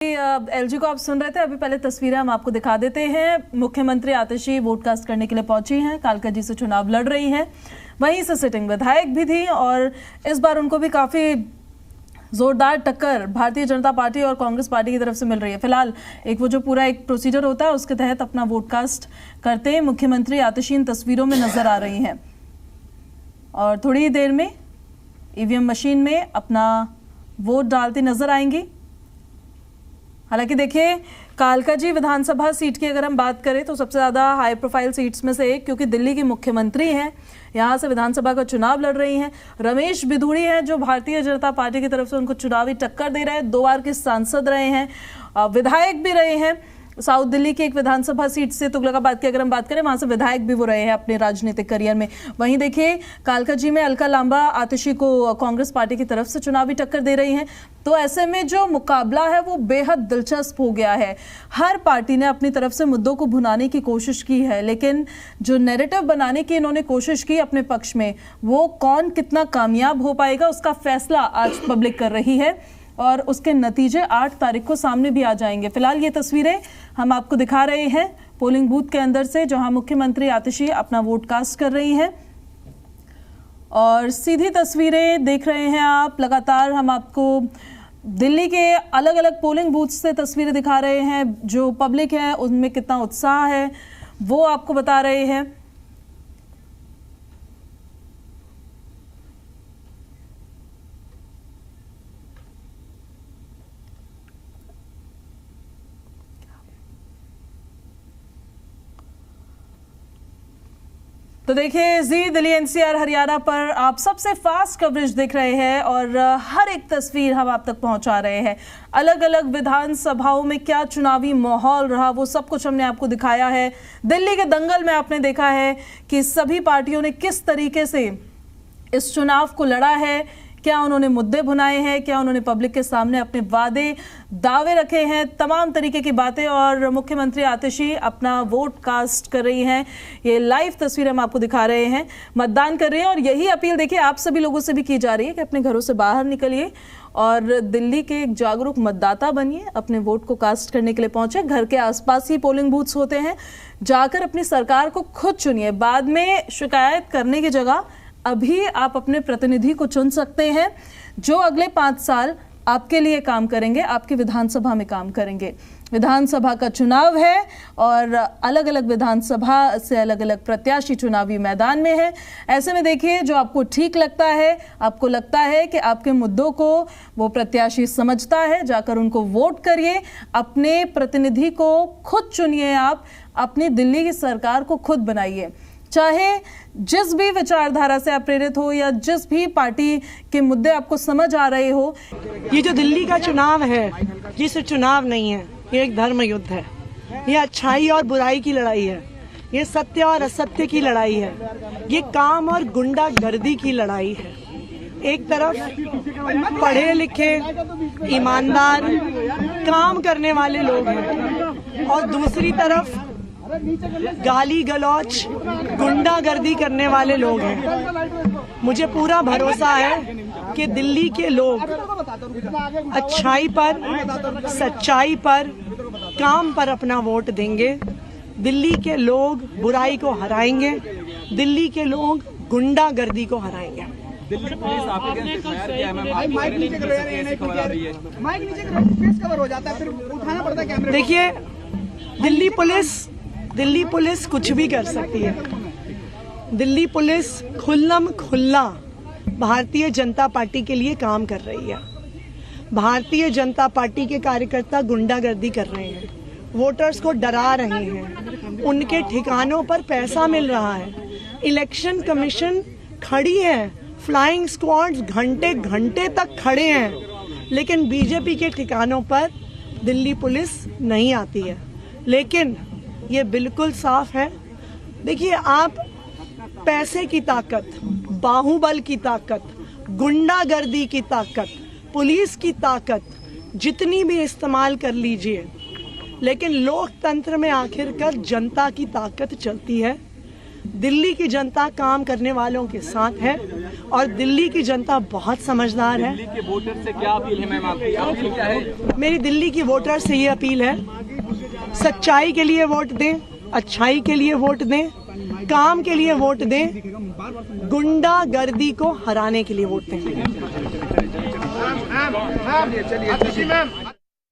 LG को आप सुन रहे थे। अभी पहले तस्वीरें हम आपको दिखा देते हैं। मुख्यमंत्री आतिशी वोट कास्ट करने के लिए पहुंची हैं, कालका जी से चुनाव लड़ रही हैं। वहीं से सिटिंग विधायक भी थी और इस बार उनको भी काफी जोरदार टक्कर भारतीय जनता पार्टी और कांग्रेस पार्टी की तरफ से मिल रही है। फिलहाल एक वो जो पूरा एक प्रोसीजर होता है उसके तहत अपना वोट कास्ट करते मुख्यमंत्री आतिशी इन तस्वीरों में नजर आ रही हैं और थोड़ी ही देर में ईवीएम मशीन में अपना वोट डालती नजर आएंगी। हालांकि देखिए, कालका जी विधानसभा सीट की अगर हम बात करें तो सबसे ज्यादा हाई प्रोफाइल सीट्स में से एक, क्योंकि दिल्ली की मुख्यमंत्री हैं, यहां से विधानसभा का चुनाव लड़ रही हैं। रमेश बिधूड़ी हैं जो भारतीय जनता पार्टी की तरफ से उनको चुनावी टक्कर दे रहे हैं, 2 बार के सांसद रहे हैं, विधायक भी रहे हैं। साउथ दिल्ली की एक विधानसभा सीट से तुगलकाबाद की अगर हम बात करें, वहां से विधायक भी वो रहे हैं अपने राजनीतिक करियर में। वहीं देखिए, कालका जी में अलका लांबा आतिशी को कांग्रेस पार्टी की तरफ से चुनावी टक्कर दे रही हैं। तो ऐसे में जो मुकाबला है वो बेहद दिलचस्प हो गया है। हर पार्टी ने अपनी तरफ से मुद्दों को भुनाने की कोशिश की है, लेकिन जो नैरेटिव बनाने की इन्होंने कोशिश की अपने पक्ष में, वो कौन कितना कामयाब हो पाएगा उसका फैसला आज पब्लिक कर रही है और उसके नतीजे 8 तारीख को सामने भी आ जाएंगे। फिलहाल ये तस्वीरें हम आपको दिखा रहे हैं पोलिंग बूथ के अंदर से, जहां मुख्यमंत्री आतिशी अपना वोट कास्ट कर रही हैं और सीधी तस्वीरें देख रहे हैं आप। लगातार हम आपको दिल्ली के अलग अलग पोलिंग बूथ से तस्वीरें दिखा रहे हैं। जो पब्लिक है उनमें कितना उत्साह है वो आपको बता रहे हैं। तो देखिए, जी दिल्ली एनसीआर हरियाणा पर आप सबसे फास्ट कवरेज देख रहे हैं और हर एक तस्वीर हम आप तक पहुंचा रहे हैं। अलग अलग विधानसभाओं में क्या चुनावी माहौल रहा वो सब कुछ हमने आपको दिखाया है। दिल्ली के दंगल में आपने देखा है कि सभी पार्टियों ने किस तरीके से इस चुनाव को लड़ा है, क्या उन्होंने मुद्दे भुनाए हैं, क्या उन्होंने पब्लिक के सामने अपने वादे दावे रखे हैं, तमाम तरीके की बातें। और मुख्यमंत्री आतिशी अपना वोट कास्ट कर रही हैं। ये लाइव तस्वीर हम आपको दिखा रहे हैं, मतदान कर रही हैं और यही अपील देखिए आप सभी लोगों से भी की जा रही है कि अपने घरों से बाहर निकलिए और दिल्ली के एक जागरूक मतदाता बनिए। अपने वोट को कास्ट करने के लिए पहुंचे, घर के आसपास ही पोलिंग बूथ्स होते हैं, जाकर अपनी सरकार को खुद चुनिए। बाद में शिकायत करने की जगह अभी आप अपने प्रतिनिधि को चुन सकते हैं जो अगले 5 साल आपके लिए काम करेंगे, आपकी विधानसभा में काम करेंगे। विधानसभा का चुनाव है और अलग अलग विधानसभा से अलग अलग प्रत्याशी चुनावी मैदान में है। ऐसे में देखिए, जो आपको ठीक लगता है, आपको लगता है कि आपके मुद्दों को वो प्रत्याशी समझता है, जाकर उनको वोट करिए, अपने प्रतिनिधि को खुद चुनिए। आप अपनी दिल्ली की सरकार को खुद बनाइए, चाहे जिस भी विचारधारा से आप प्रेरित हो या जिस भी पार्टी के मुद्दे आपको समझ आ रहे हो। ये जो दिल्ली का चुनाव है, ये सिर्फ चुनाव नहीं है, ये एक धर्म युद्ध है। ये अच्छाई और बुराई की लड़ाई है, ये सत्य और असत्य की लड़ाई है, ये काम और गुंडागर्दी की लड़ाई है। एक तरफ पढ़े लिखे ईमानदार काम करने वाले लोग हैं और दूसरी तरफ गाली गलौच गुंडागर्दी करने वाले लोग हैं। मुझे पूरा भरोसा है कि दिल्ली के लोग अच्छाई पर, सच्चाई पर, काम पर अपना वोट देंगे। दिल्ली के लोग बुराई को हराएंगे, दिल्ली के लोग गुंडागर्दी को हराएंगे। दिल्ली पुलिस आपके कैसे फायर किया है? माइक नीचे करो यार, ऐसे खबर आ रही है। माइक नीचे करो, फेस कवर हो जाता है, फिर उठाना पड़ता है कैमरे। देखिए, दिल्ली पुलिस कुछ भी कर सकती है। दिल्ली पुलिस खुल्लम खुल्ला भारतीय जनता पार्टी के लिए काम कर रही है। भारतीय जनता पार्टी के कार्यकर्ता गुंडागर्दी कर रहे हैं, वोटर्स को डरा रहे हैं, उनके ठिकानों पर पैसा मिल रहा है। इलेक्शन कमीशन खड़ी है, फ्लाइंग स्क्वाड्स घंटे घंटे तक खड़े हैं, लेकिन बीजेपी के ठिकानों पर दिल्ली पुलिस नहीं आती है। लेकिन ये बिल्कुल साफ है, देखिए, आप पैसे की ताकत, बाहुबल की ताकत, गुंडागर्दी की ताकत, पुलिस की ताकत जितनी भी इस्तेमाल कर लीजिए, लेकिन लोकतंत्र में आखिरकार जनता की ताकत चलती है। दिल्ली की जनता काम करने वालों के साथ है और दिल्ली की जनता बहुत समझदार है। दिल्ली के वोटर से क्या अपील है मैम आपकी? अपील क्या है? मेरी दिल्ली की वोटर से ये अपील है, सच्चाई के लिए वोट दें, अच्छाई के लिए वोट दें, काम के लिए वोट दें, गुंडागर्दी को हराने के लिए वोट दें। चलिए